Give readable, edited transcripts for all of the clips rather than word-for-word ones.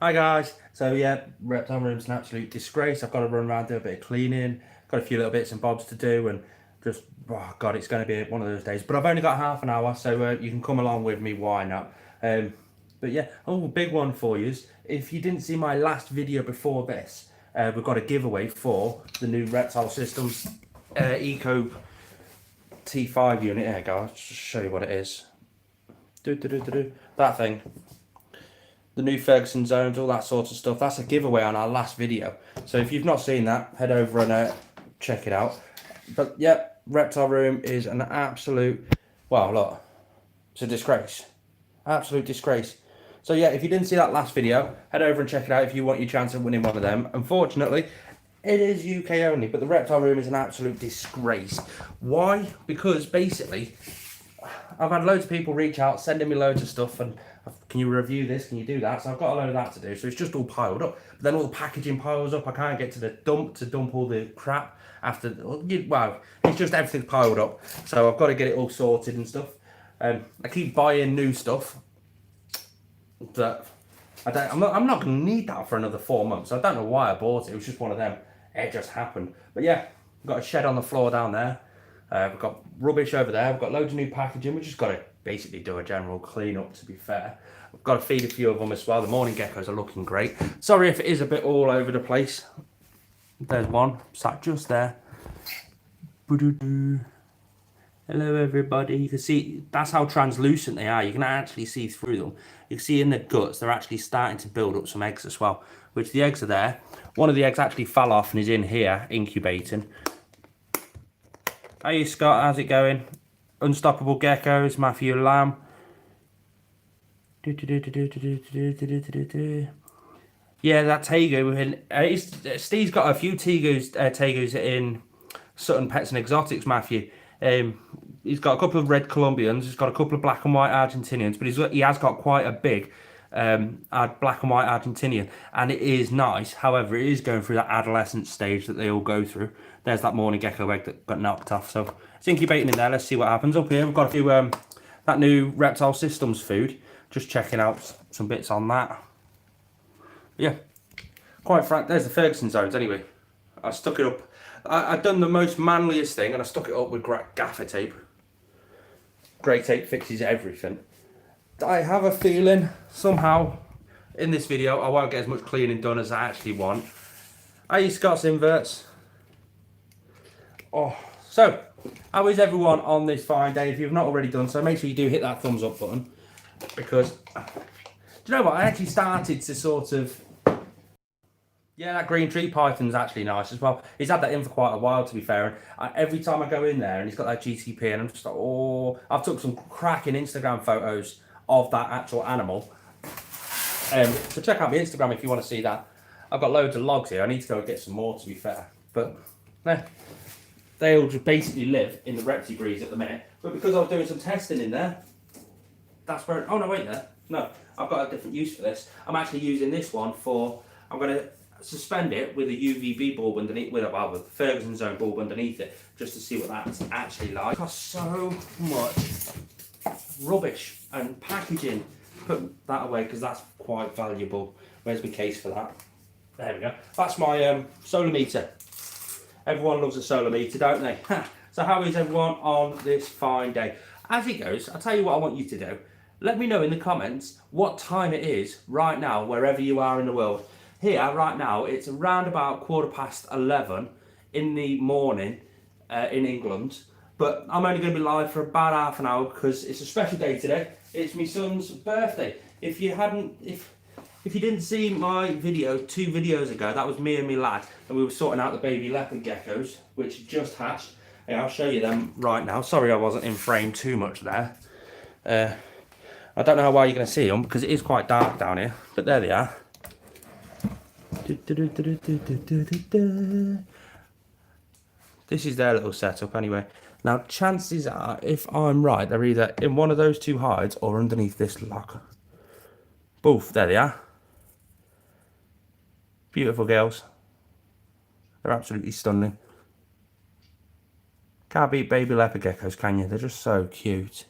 Hi guys, so yeah, reptile room's an absolute disgrace. I've got to run around, do a bit of cleaning, got a few little bits and bobs to do, and just, oh god, it's going to be one of those days. But I've only got half an hour, so you can come along with me, why not? But yeah, oh, big one for you. If you didn't see my last video before this, we've got a giveaway for the new Reptile Systems Eco T5 unit. Here, guys, just show you what it is. That thing. The new Ferguson zones, all that sort of stuff. That's a giveaway on our last video. So if you've not seen that, head over and check it out. But yeah, Reptile Room is an absolute, well, look, it's a disgrace. Absolute disgrace. So yeah, if you didn't see that last video, head over and check it out if you want your chance of winning one of them. Unfortunately, it is UK only, but the Reptile Room is an absolute disgrace. Why? Because basically, I've had loads of people reach out, sending me loads of stuff, and can you review this? Can you do that? So I've got a load of that to do. So it's just all piled up. But then all the packaging piles up. I can't get to the dump to dump all the crap after. Well, it's just everything's piled up. So I've got to get it all sorted and stuff. I keep buying new stuff, but I'm not going to need that for another 4 months. I don't know why I bought it. It was just one of them. It just happened. But yeah, I've got a shed on the floor down there. We've got rubbish over there. We've got loads of new packaging. We've just got to basically do a general clean up, to be fair. We've got to feed a few of them as well. The morning geckos are looking great. Sorry if it is a bit all over the place. There's one sat just there. Hello everybody. You can see that's how translucent they are. You can actually see through them. You can see in the guts they're actually starting to build up some eggs as well, which the eggs are there. One of the eggs actually fell off and is in here incubating. Hey Scott, how's it going? Unstoppable Geckos, Matthew Lamb. Yeah, that Tegu. Steve's got a few Tegus in Sutton Pets and Exotics, Matthew. He's got a couple of red Colombians, he's got a couple of black and white Argentinians, but he has got quite a big black and white Argentinian, and it is nice. However, it is going through that adolescent stage that they all go through. There's that morning gecko egg that got knocked off, so it's incubating in there. Let's see what happens. Up here we've got a few that new Reptile Systems food, just checking out some bits on that. Yeah, quite frank, there's the Ferguson zones anyway. I stuck it up. I've done the most manliest thing, and I stuck it up with gaffer tape. Grey tape fixes everything. I have a feeling somehow in this video I won't get as much cleaning done as I actually want. Hey Scott's inverts. Oh, so how is everyone on this fine day? If you've not already done so, make sure you do hit that thumbs up button, because do you know what, I actually started to sort of, yeah, that green tree python's actually nice as well. He's had that in for quite a while, to be fair, and every time I go in there and he's got that GTP, and I'm just like, oh, I've took some cracking Instagram photos of that actual animal. So check out my Instagram if you want to see that. I've got loads of logs here. I need to go and get some more, to be fair, but they all just basically live in the reptile breeds at the minute. But because I was doing some testing in there, that's where, oh no, wait there. No, I've got a different use for this. I'm actually using this one for, I'm going to suspend it with a UVB bulb underneath, with the Ferguson zone bulb underneath it, just to see what that's actually like. Costs so much rubbish and packaging. Put that away because that's quite valuable. Where's my case for that? There we go. That's my solar meter. Everyone loves a solar meter, don't they? So how is everyone on this fine day? As it goes, I'll tell you what I want you to do. Let me know in the comments what time it is right now, wherever you are in the world. Here, right now, it's around about 11:15 in the morning in England. But I'm only going to be live for about half an hour because it's a special day today. It's my son's birthday. If you didn't see my video 2 videos ago, that was me and my lad, and we were sorting out the baby leopard geckos, which just hatched. Yeah, I'll show you them right now. Sorry I wasn't in frame too much there. I don't know how well you're going to see them because it is quite dark down here, but there they are. This is their little setup anyway. Now, chances are, if I'm right, they're either in one of those 2 hides or underneath this lock. Both, there they are. Beautiful girls. They're absolutely stunning. Can't beat baby leopard geckos, can you? They're just so cute.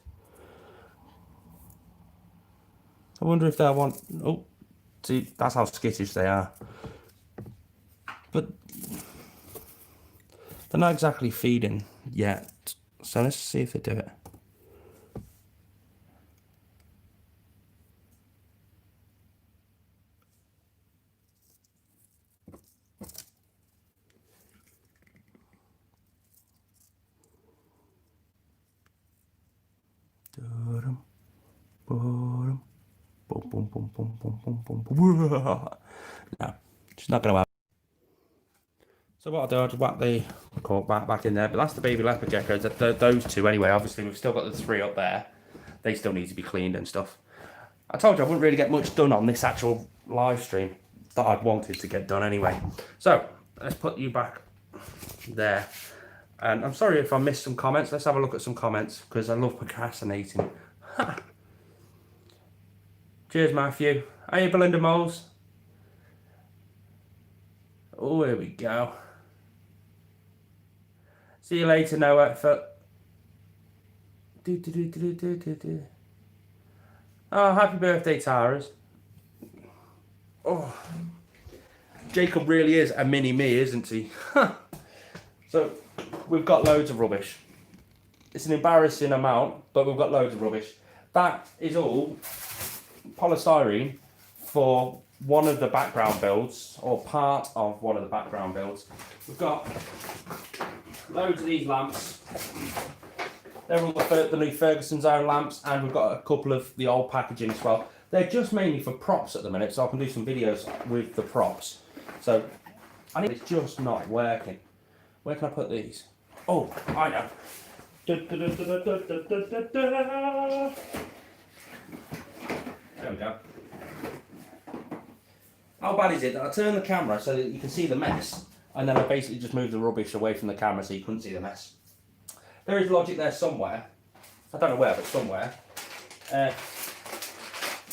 I wonder if they'll want... Oh, See, that's how skittish they are. But they're not exactly feeding yet. So let's see if they do it. No, she's not going to have. So what I'll do, I'll just whack the cork back in there. But that's the baby leopard geckos. Those two anyway. Obviously, we've still got the 3 up there. They still need to be cleaned and stuff. I told you I wouldn't really get much done on this actual live stream that I'd wanted to get done anyway. So let's put you back there. And I'm sorry if I missed some comments. Let's have a look at some comments because I love procrastinating. Cheers, Matthew. Hey, Belinda Moles. Oh, here we go. See you later, Noah. Oh, happy birthday, Taras. Oh, Jacob really is a mini me, isn't he? So, we've got loads of rubbish. It's an embarrassing amount, but we've got loads of rubbish. That is all polystyrene for one of the background builds, or part of one of the background builds. We've got loads of these lamps. They're all the new Ferguson Zone lamps, and we've got a couple of the old packaging as well. They're just mainly for props at the minute, so I can do some videos with the props. So, I think it's just not working. Where can I put these? Oh, I know. There we go. How bad is it that I turn the camera so that you can see the mess, and then I basically just move the rubbish away from the camera so you couldn't see the mess? There is logic there somewhere. I don't know where, but somewhere. That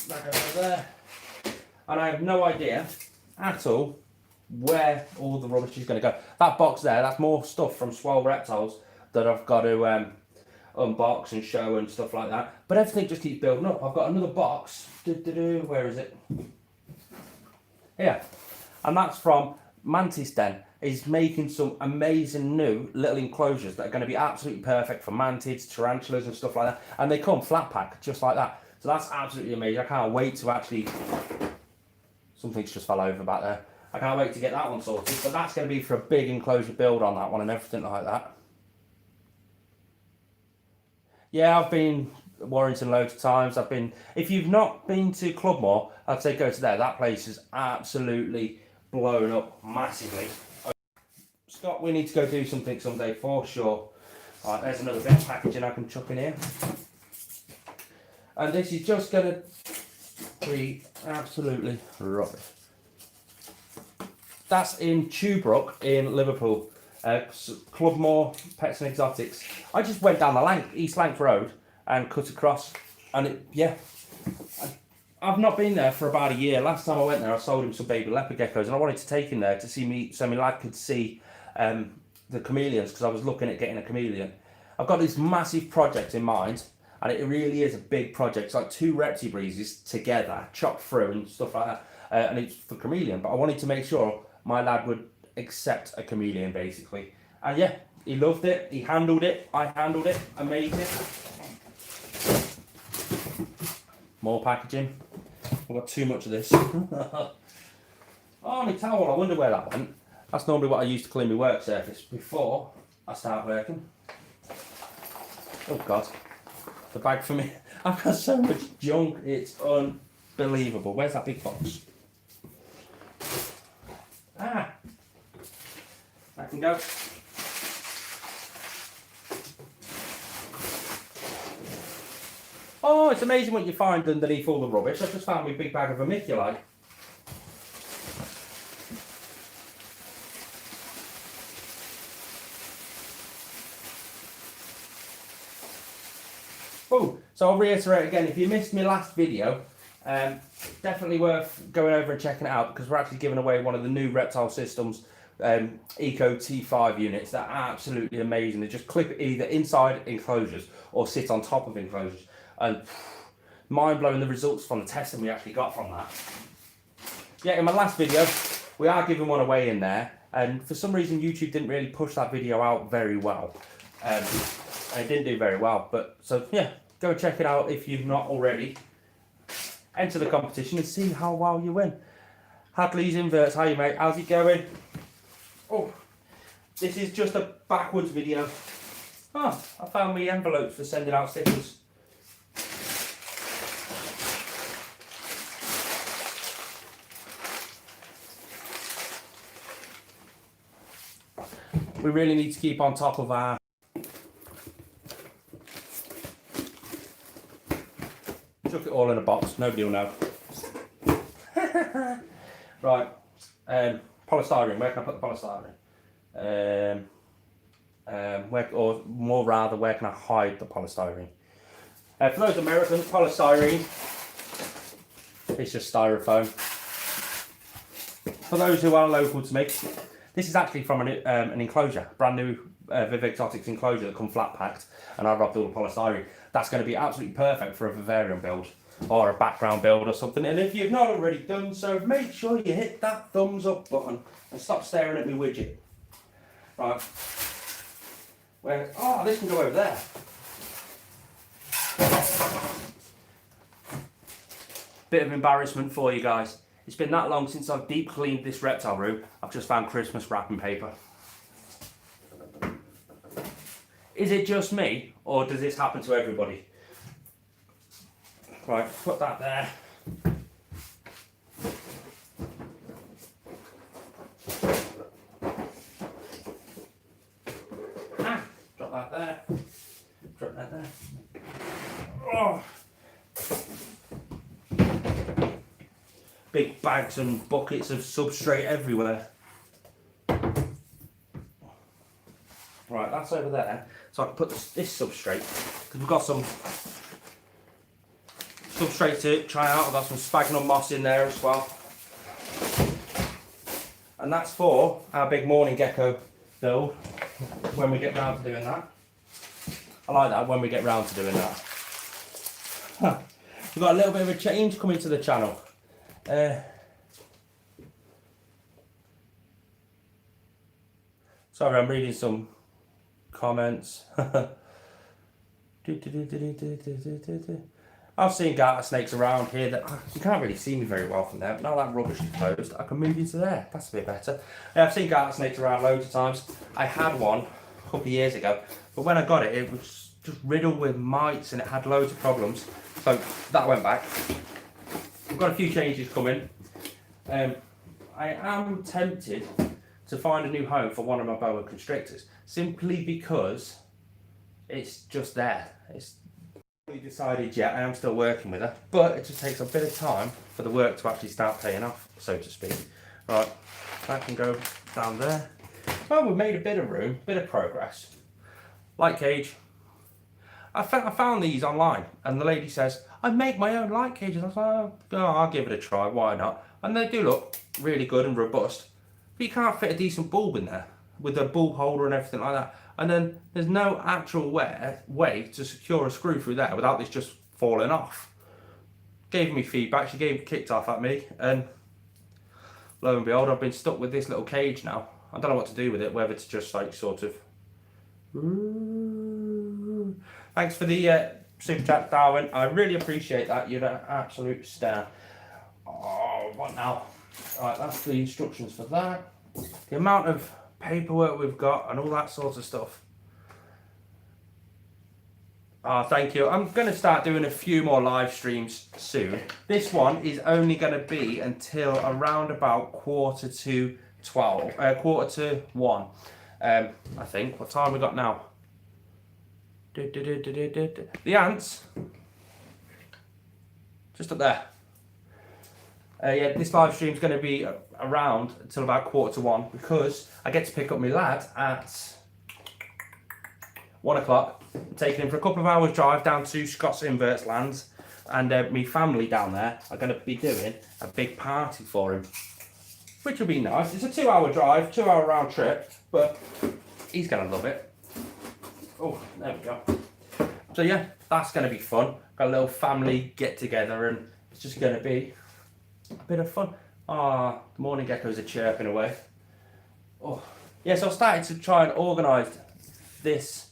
goes over there. And I have no idea at all where all the rubbish is going to go. That box there, that's more stuff from Swell Reptiles that I've got to unbox and show and stuff like that. But everything just keeps building up. I've got another box. Where is it? Here. And that's from Mantis Den. Is making some amazing new little enclosures that are going to be absolutely perfect for mantids, tarantulas and stuff like that. And they come flat pack, just like that. So that's absolutely amazing. I can't wait to actually... Something's just fell over back there. I can't wait to get that one sorted. But that's going to be for a big enclosure build on that one and everything like that. Yeah, I've been Warrington loads of times. If you've not been to Clubmore, I'd say go to there. That place is absolutely blown up massively. Scott, we need to go do something someday for sure. Alright, there's another bit of packaging I can chuck in here. And this is just going to be absolutely rubbish. That's in Tubrook in Liverpool. Clubmore Pets and Exotics. I just went down the East Lank Road and cut across. And I've not been there for about a year. Last time I went there, I sold him some baby leopard geckos, and I wanted to take him there to see me, so my lad could see the chameleons, because I was looking at getting a chameleon. I've got this massive project in mind, and it really is a big project. It's like 2 Reptile breezes together, chopped through and stuff like that, and it's for chameleon. But I wanted to make sure my lad would accept a chameleon, basically. And yeah, he loved it. He handled it. I handled it. Amazing. More packaging. I've got too much of this. Oh, my towel. I wonder where that went. That's normally what I use to clean my work surface before I start working. Oh God, the bag for me. I've got so much junk, it's unbelievable. Where's that big box? Ah, that can go. Oh, it's amazing what you find underneath all the rubbish. I just found my big bag of vermiculite. Oh, so I'll reiterate again, if you missed my last video, definitely worth going over and checking it out, because we're actually giving away one of the new Reptile Systems Eco T5 units. They're absolutely amazing. They just clip either inside enclosures or sit on top of enclosures. And mind-blowing the results from the testing we actually got from that. yeah, in my last video, we are giving one away in there, and for some reason YouTube didn't really push that video out very well. And it didn't do very well, but so yeah, go check it out if you've not already. Enter the competition and see how well you win. Hadley's Inverts, how you mate? How's it going? Oh, this is just a backwards video. Oh, I found me envelopes for sending out stickers. We really need to keep on top of our chuck it all in a box, nobody will know. Right, polystyrene, where can I put the polystyrene? Or more rather, where can I hide the polystyrene? For those Americans, polystyrene is just styrofoam. For those who are local to me, this is actually from an enclosure, brand new Viv Exotics enclosure that come flat packed, and I've wrapped all the polystyrene. That's going to be absolutely perfect for a vivarium build or a background build or something. And if you've not already done so, make sure you hit that thumbs up button and stop staring at me widget. Right. Where? Oh, this can go over there. Bit of embarrassment for you guys. It's been that long since I've deep cleaned this reptile room. I've just found Christmas wrapping paper. Is it just me, or does this happen to everybody? Right, put that there. Ah, drop that there. Drop that there. Oh. Big bags and buckets of substrate everywhere. Right, that's over there. So I can put this substrate, because we've got some substrate to try out. I've got some sphagnum moss in there as well. And that's for our big morning gecko build when we get round to doing that. I like that, when we get round to doing that. Huh. We've got a little bit of a change coming to the channel. Sorry, I'm reading some comments. I've seen garter snakes around here that you can't really see me very well from there, but now that rubbish is closed, I can move into there. That's a bit better. I've seen garter snakes around loads of times. I had one a couple of years ago, but when I got it, it was just riddled with mites and it had loads of problems. So that went back. We've got a few changes coming. I am tempted to find a new home for one of my boa constrictors, simply because it's just there. It's not really decided yet. I am still working with her, but it just takes a bit of time for the work to actually start paying off, so to speak. Right, that can go down there. Well, we've made a bit of room, bit of progress. Light cage. I found these online, and the lady says, I make my own light cages. I was like, oh, I'll give it a try, why not? And they do look really good and robust, but you can't fit a decent bulb in there with a bulb holder and everything like that. And then there's no actual way to secure a screw through there without this just falling off. Gave me feedback, she kicked off at me, and lo and behold, I've been stuck with this little cage now. I don't know what to do with it, whether to just like sort of... Thanks for the super chat, Darwin. I really appreciate that. You're an absolute star. Oh, what now? Alright, that's the instructions for that. The amount of paperwork we've got and all that sort of stuff. Oh, thank you. I'm going to start doing a few more live streams soon. This one is only going to be until around about 1:45, I think. What time we got now? The ants, just up there. Yeah, this live stream is going to be around until about 1:45 because I get to pick up my lad at 1 o'clock, taking him for a couple of hours drive down to Scott's Inverts lands, and my family down there are going to be doing a big party for him, which will be nice. It's a 2-hour drive, 2-hour round trip, but he's going to love it. Oh, there we go. So yeah, that's going to be fun. Got a little family get together and it's just going to be a bit of fun. Ah, the morning geckos are chirping away. Oh, yeah, so I started to try and organise this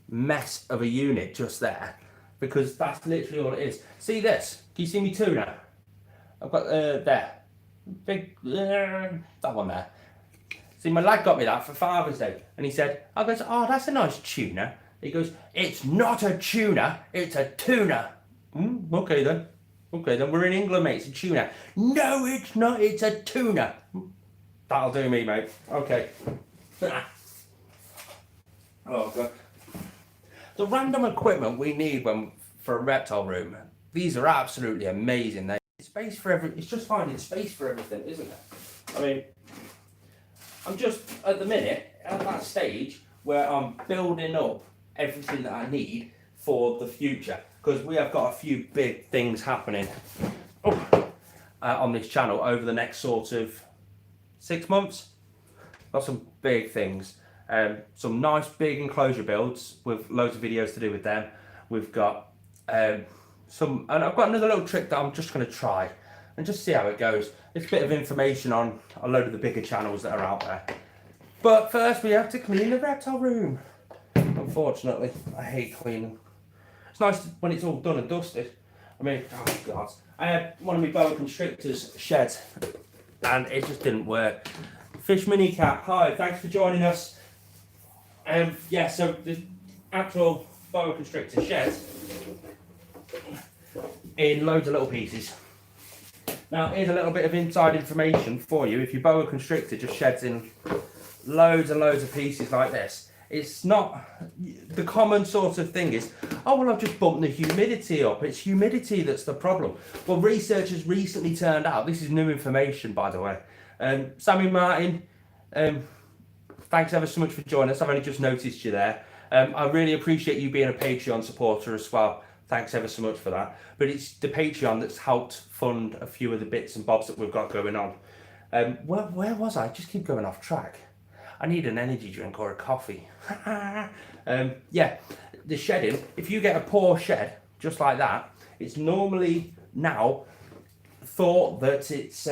mess of a unit just there, because that's literally all it is. See this? Can you see me tuna? I've got there, big that one there. See, my lad got me that for Father's Day, and he said, I goes, oh, that's a nice tuna. He goes, it's not a tuna, it's a tuna. Okay then. Okay then, we're in England, mate, it's a tuna. No, it's not, it's a tuna. That'll do me, mate. Okay. Oh, God. The random equipment we need for a reptile room, these are absolutely amazing. Space for it's just finding space for everything, isn't it? I mean, I'm just, at the minute, at that stage where I'm building up everything that I need for the future, because we have got a few big things happening on this channel over the next sort of 6 months. Got some big things, some nice big enclosure builds with loads of videos to do with them. We've got and I've got another little trick that I'm just going to try and just see how it goes. It's a bit of information on a load of the bigger channels that are out there. But first we have to clean the reptile room. Unfortunately, I hate cleaning. It's nice when it's all done and dusted. I mean, oh God. I had one of my boa constrictors shed and it just didn't work. Fish Mini Cat, hi, thanks for joining us. Yeah, so the actual boa constrictor shed in loads of little pieces. Now, here's a little bit of inside information for you. If your boa constrictor just sheds in loads and loads of pieces like this, it's not, the common sort of thing is, oh, well, I've just bumped the humidity up. It's humidity that's the problem. Well, research has recently turned out, this is new information, by the way. Sammy Martin, thanks ever so much for joining us. I've only just noticed you there. I really appreciate you being a Patreon supporter as well. Thanks ever so much for that. But it's the Patreon that's helped fund a few of the bits and bobs that we've got going on. Where was I? Just keep going off track. I need an energy drink or a coffee. Yeah, the shedding. If you get a poor shed, just like that, it's normally now thought that it's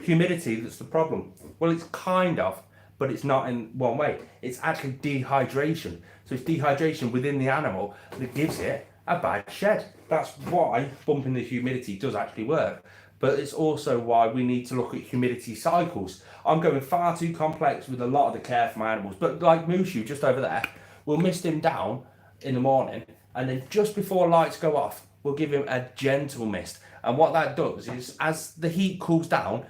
humidity that's the problem. Well, it's kind of, but it's not in one way. It's actually dehydration. So it's dehydration within the animal that gives it a bad shed. That's why bumping the humidity does actually work. But it's also why we need to look at humidity cycles. I'm going far too complex with a lot of the care for my animals. But like Mushu, just over there, we'll mist him down in the morning, and then just before lights go off, we'll give him a gentle mist. And what that does is, as the heat cools down,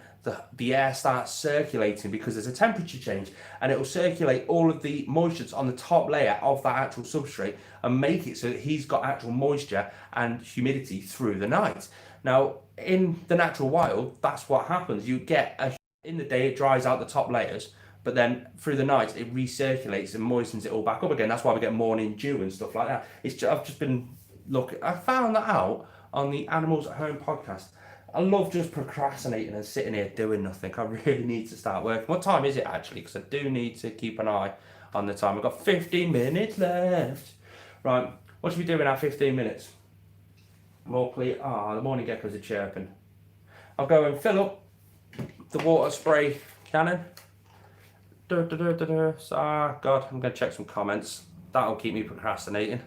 the air starts circulating because there's a temperature change, and it will circulate all of the moisture on the top layer of that actual substrate and make it so that he's got actual moisture and humidity through the night. Now, in the natural wild, that's what happens. You get in the day, it dries out the top layers, but then through the night, it recirculates and moistens it all back up again. That's why we get morning dew and stuff like that. I've just been looking, I found that out on the Animals at Home podcast. I love just procrastinating and sitting here doing nothing. I really need to start working. What time is it actually? Because I do need to keep an eye on the time. I've got 15 minutes left. Right, what should we do in our 15 minutes? More clear. The morning geckos are chirping. I'll go and fill up the water spray cannon. God, I'm going to check some comments. That'll keep me procrastinating.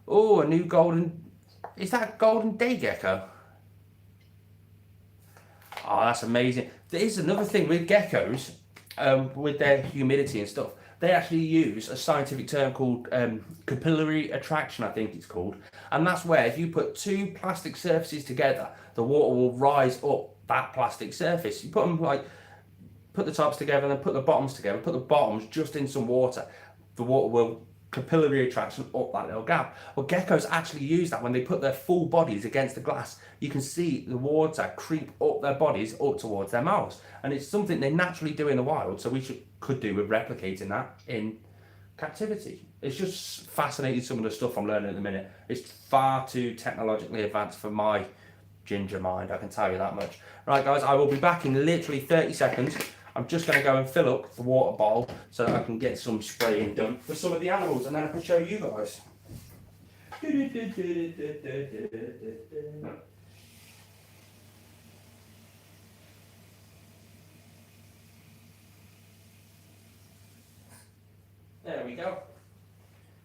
Oh, a new golden... Is that a golden day gecko? Oh, that's amazing. There is another thing with geckos, with their humidity and stuff. They actually use a scientific term called capillary attraction, I think it's called. And that's where if you put two plastic surfaces together, the water will rise up that plastic surface. You put them put the tops together and then put the bottoms together, put the bottoms just in some water. The water will capillary attraction up that little gap. Well, geckos actually use that when they put their full bodies against the glass. You can see the water creep up their bodies up towards their mouths, and it's something they naturally do in the wild, so we could do with replicating that in captivity. It's just fascinating, some of the stuff I'm learning at the minute. It's far too technologically advanced for my ginger mind, I can tell you that much. Right guys, I will be back in literally 30 seconds. I'm just going to go and fill up the water bottle so that I can get some spraying done for some of the animals, and then I can show you guys. There we go.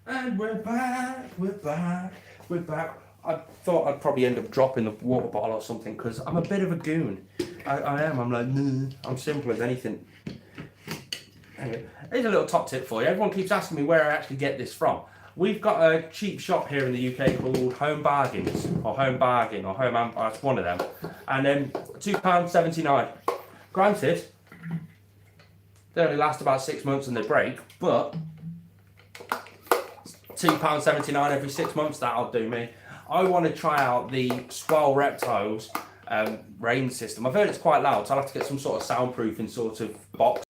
And we're back, we're back, we're back. I thought I'd probably end up dropping the water bottle or something because I'm a bit of a goon. I am, I'm like, nah. I'm simple as anything. Anyway, here's a little top tip for you. Everyone keeps asking me where I actually get this from. We've got a cheap shop here in the UK called Home Bargains, or Home Bargain, or Home Empire, it's one of them. And then £2.79. Granted, they only last about 6 months and they break, but £2.79 every 6 months, that'll do me. I want to try out the Swell Reptiles rain system. I've heard it's quite loud, so I'll have to get some sort of soundproofing sort of box.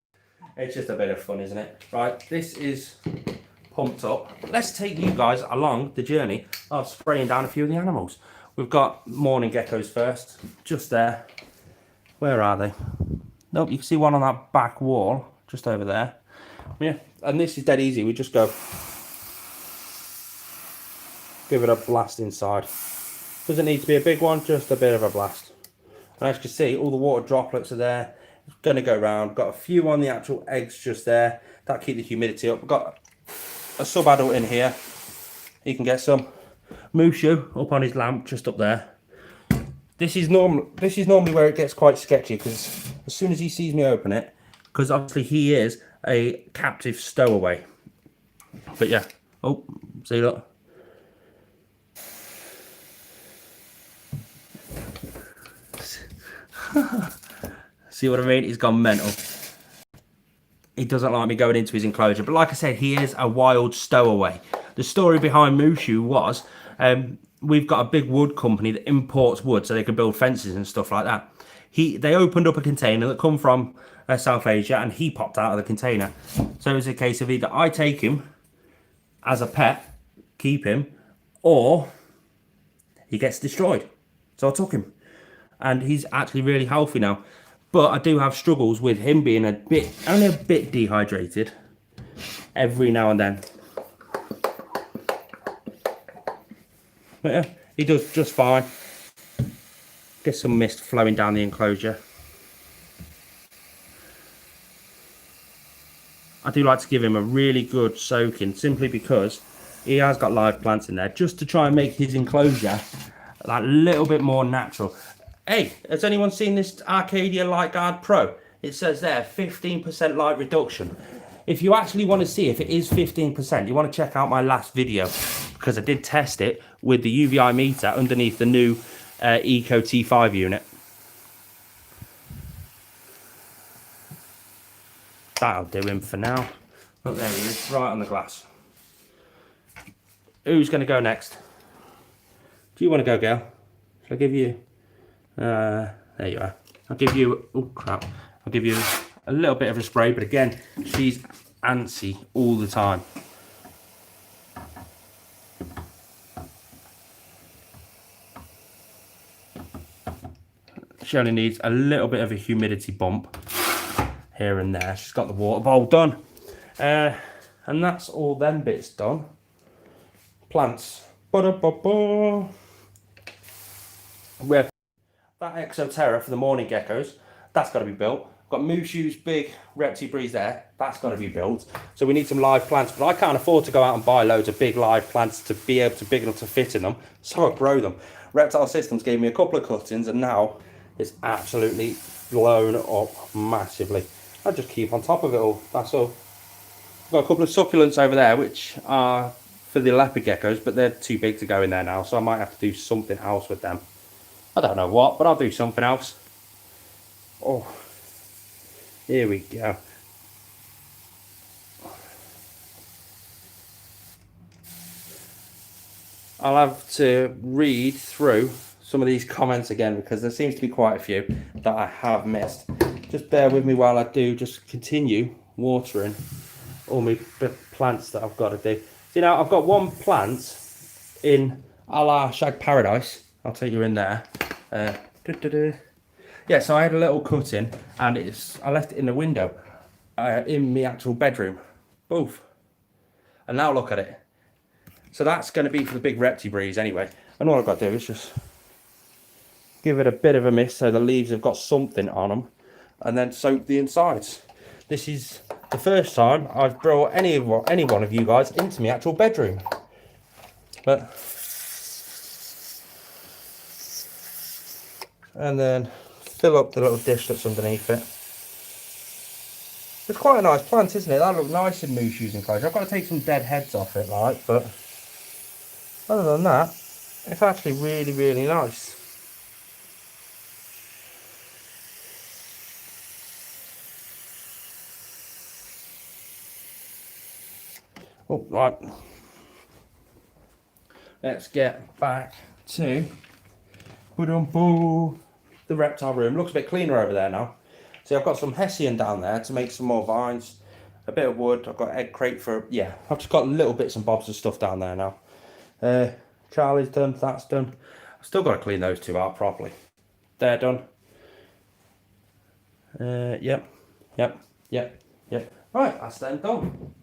It's just a bit of fun, isn't it? Right, this is pumped up. Let's take you guys along the journey of spraying down a few of the animals. We've got morning geckos first, just there. Where are they? Nope, you can see one on that back wall, just over there. Yeah, and this is dead easy. We just go, give it a blast inside. Doesn't need to be a big one, just a bit of a blast. And as you can see, all the water droplets are there. It's going to go round. Got a few on the actual eggs just there. That'll keep the humidity up. We've got a sub-adult in here. He can get some. Mushu up on his lamp, just up there. This is normally where it gets quite sketchy, because as soon as he sees me open it, because obviously he is a captive stowaway. But yeah. Oh, see, look. See what I mean? He's gone mental. He doesn't like me going into his enclosure. But like I said, he is a wild stowaway. The story behind Mushu was, we've got a big wood company that imports wood so they can build fences and stuff like that. They opened up a container that come from South Asia, and he popped out of the container. So it was a case of either I take him as a pet, keep him, or he gets destroyed. So I took him. And he's actually really healthy now. But I do have struggles with him being only a bit dehydrated every now and then. But yeah, he does just fine. Get some mist flowing down the enclosure. I do like to give him a really good soaking, simply because he has got live plants in there, just to try and make his enclosure that little bit more natural. Hey, has anyone seen this Arcadia Light Guard Pro? It says there 15% light reduction. If you actually want to see if it is 15%, you want to check out my last video, because I did test it with the UVI meter underneath the new Eco T5 unit. That'll do him for now. Look, there he is, right on the glass. Who's going to go next? Do you want to go, girl? Shall I give you... there you are. I'll give you... Oh, crap. I'll give you a little bit of a spray, but again, she's antsy all the time. She only needs a little bit of a humidity bump here and there. She's got the water bowl done. And that's all them bits done. Plants. Ba-da-ba-ba. We have that Exoterra for the morning geckos. That's got to be built. Got Mushu's big Reptile breeze there. That's got to be built. So we need some live plants, but I can't afford to go out and buy loads of big live plants to be able to big enough to fit in them. So I grow them. Reptile Systems gave me a couple of cuttings, and now it's absolutely blown up massively. I just keep on top of it all. That's all. I've got a couple of succulents over there, which are for the leopard geckos, but they're too big to go in there now, so I might have to do something else with them. I don't know what, but I'll do something else. Oh, here we go. I'll have to read through some of these comments again, because there seems to be quite a few that I have missed. Just bear with me while I do just continue watering all my plants that I've got to do. See, now I've got one plant in a la Shag Paradise. I'll take you in there. Yeah, so I had a little cutting, and I left it in the window in my actual bedroom. Both. And now look at it. So that's going to be for the big Reptile breeze anyway. And all I've got to do is just give it a bit of a mist so the leaves have got something on them, and then soak the insides. This is the first time I've brought any one of you guys into my actual bedroom. But and then fill up the little dish that's underneath it. It's quite a nice plant, isn't it? That looks nice in moose using closure. I've got to take some dead heads off it, like, but other than that, it's actually really, really nice. Oh, right. Let's get back to the reptile room. Looks a bit cleaner over there now. See, I've got some hessian down there to make some more vines, a bit of wood. I've got egg crate for, yeah, I've just got little bits and bobs of stuff down there now. Charlie's done, that's done. I've still got to clean those two out properly. They're done. Yep. Right, that's then done.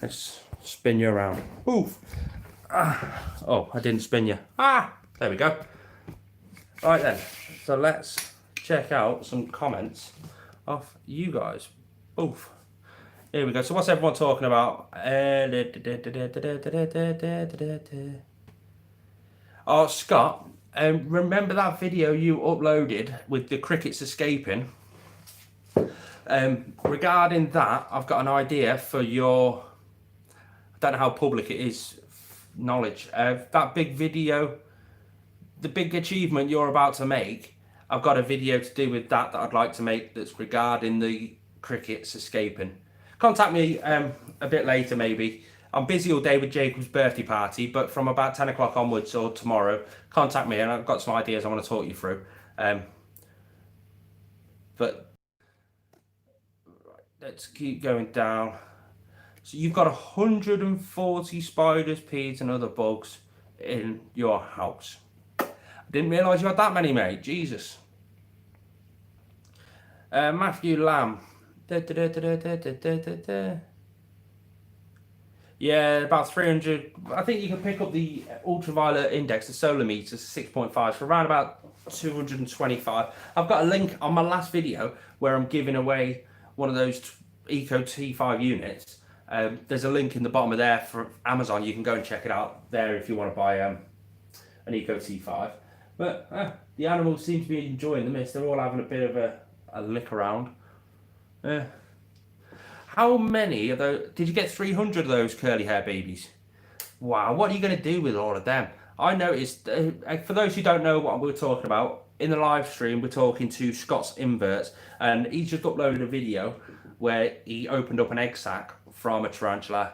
Let's spin you around. Oof. Oh, I didn't spin you. There we go. Right then, so let's check out some comments of you guys. Oof. Here we go. So what's everyone talking about? Oh, Scott, remember that video you uploaded with the crickets escaping? Regarding that, I've got an idea for your, I don't know how public it is, knowledge. That big video, the big achievement you're about to make, I've got a video to do with that I'd like to make that's regarding the crickets escaping. Contact me a bit later maybe. I'm busy all day with Jacob's birthday party, but from about 10 o'clock onwards or tomorrow, contact me and I've got some ideas I want to talk you through. But let's keep going down. So you've got 140 spiders, peas and other bugs in your house. I didn't realise you had that many, mate. Jesus. Matthew Lamb. Yeah, about 300. I think you can pick up the ultraviolet index, the solar meter, 6.5, for around about 225. I've got a link on my last video where I'm giving away one of those Eco T5 units. There's a link in the bottom of there for Amazon. You can go and check it out there if you want to buy an Eco T5. But the animals seem to be enjoying the mist. They're all having a bit of a lick around. How many of those? Did you get 300 of those curly hair babies? Wow, what are you going to do with all of them? I noticed, for those who don't know what we're talking about, in the live stream we're talking to Scott's Inverts, and he just uploaded a video where he opened up an egg sac from a tarantula,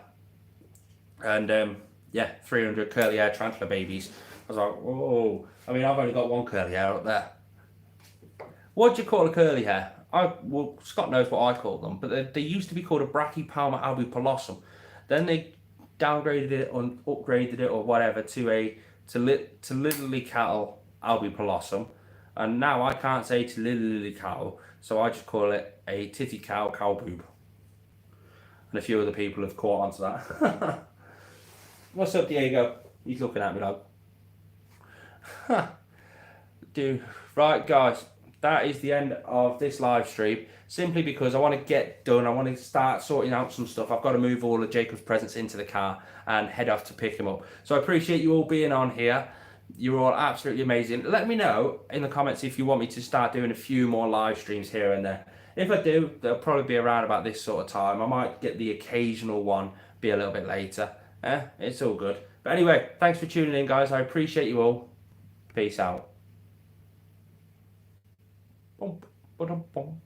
and yeah, 300 curly hair tarantula babies. I was like, whoa. I mean, I've only got one curly hair up there. What do you call a curly hair? Well, Scott knows what I call them, but they used to be called a Brachypalma albipalossum. Then they downgraded it or upgraded it or whatever to lily cattle albipalossum, and now I can't say to lily cattle, so I just call it a titty cow boob. And a few other people have caught onto that. What's up, Diego? He's looking at me like, dude. Right, guys. That is the end of this live stream, simply because I want to get done. I want to start sorting out some stuff. I've got to move all of Jacob's presents into the car and head off to pick him up. So I appreciate you all being on here. You're all absolutely amazing. Let me know in the comments if you want me to start doing a few more live streams here and there. If I do, they'll probably be around about this sort of time. I might get the occasional one be a little bit later. It's all good. But anyway, thanks for tuning in, guys. I appreciate you all. Peace out. Boom, boom, boom.